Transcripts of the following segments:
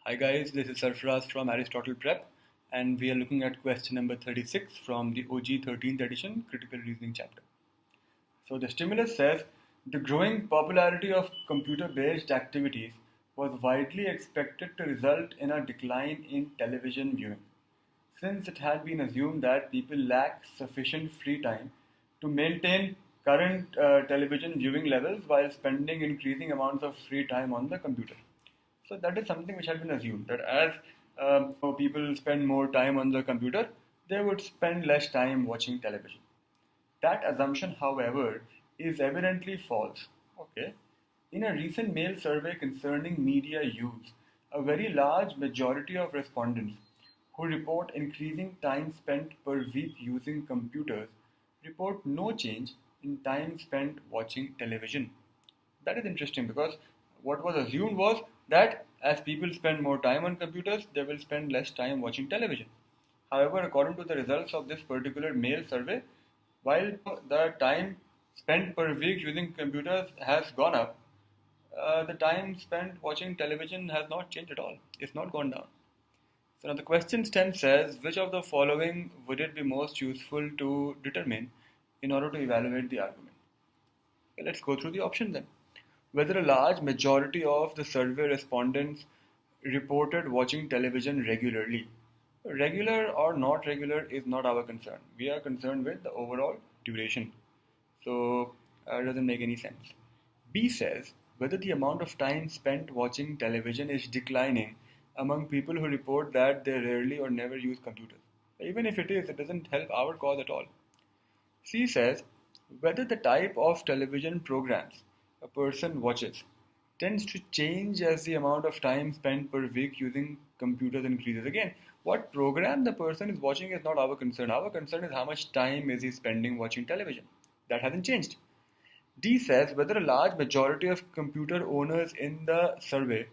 Hi guys, this is Sarfraz from Aristotle Prep, and we are looking at question number 36 from the OG 13th edition critical reasoning chapter. So the stimulus says the growing popularity of computer-based activities was widely expected to result in a decline in television viewing, since it had been assumed that people lack sufficient free time to maintain current television viewing levels while spending increasing amounts of free time on the computer. So that is something which had been assumed that as people spend more time on the computer, they would spend less time watching television. That assumption, however, is evidently false. Okay. In a recent Mail survey concerning media use, a very large majority of respondents who report increasing time spent per week using computers report no change in time spent watching television. That is interesting because what was assumed was that as people spend more time on computers, they will spend less time watching television. However, according to the results of this particular Mail survey, while the time spent per week using computers has gone up, the time spent watching television has not changed at all. It's not gone down. So now the question stem says, which of the following would it be most useful to determine in order to evaluate the argument? Okay, let's go through the options then. Whether a large majority of the survey respondents reported watching television regularly. Regular or not regular is not our concern. We are concerned with the overall duration. So it doesn't make any sense. B says whether the amount of time spent watching television is declining among people who report that they rarely or never use computers. Even if it is, it doesn't help our cause at all. C says whether the type of television programs a person watches tends to change as the amount of time spent per week using computers increases. Again, what program the person is watching is not our concern. Our concern is how much time is he spending watching television. That hasn't changed. D says whether a large majority of computer owners in the survey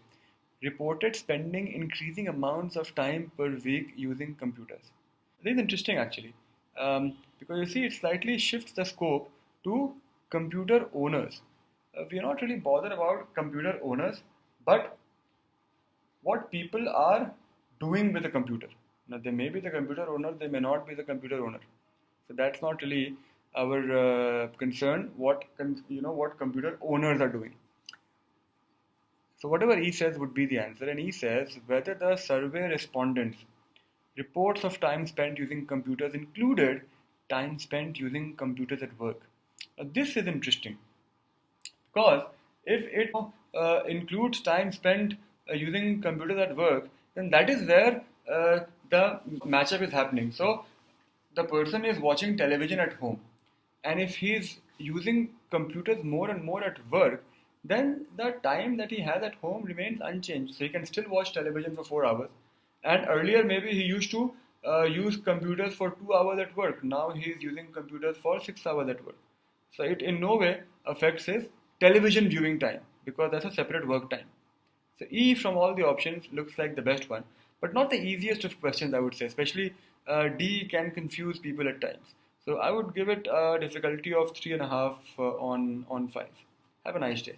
reported spending increasing amounts of time per week using computers. This is interesting actually, because you see it slightly shifts the scope to computer owners. We are not really bothered about computer owners, but what people are doing with the computer. Now they may be the computer owner, they may not be the computer owner. So that's not really our concern. What computer owners are doing. So whatever E says would be the answer, and E says whether the survey respondents reports of time spent using computers included time spent using computers at work. Now this is interesting because if it includes time spent using computers at work, then that is where the matchup is happening. So the person is watching television at home, and if he is using computers more and more at work, then the time that he has at home remains unchanged. So he can still watch television for 4 hours. And earlier maybe he used to use computers for 2 hours at work. Now he is using computers for 6 hours at work. So it in no way affects his television viewing time because that's a separate work time. So E from all the options looks like the best one, but not the easiest of questions I would say. Especially D can confuse people at times. So I would give it a difficulty of 3.5 on 5. Have a nice day.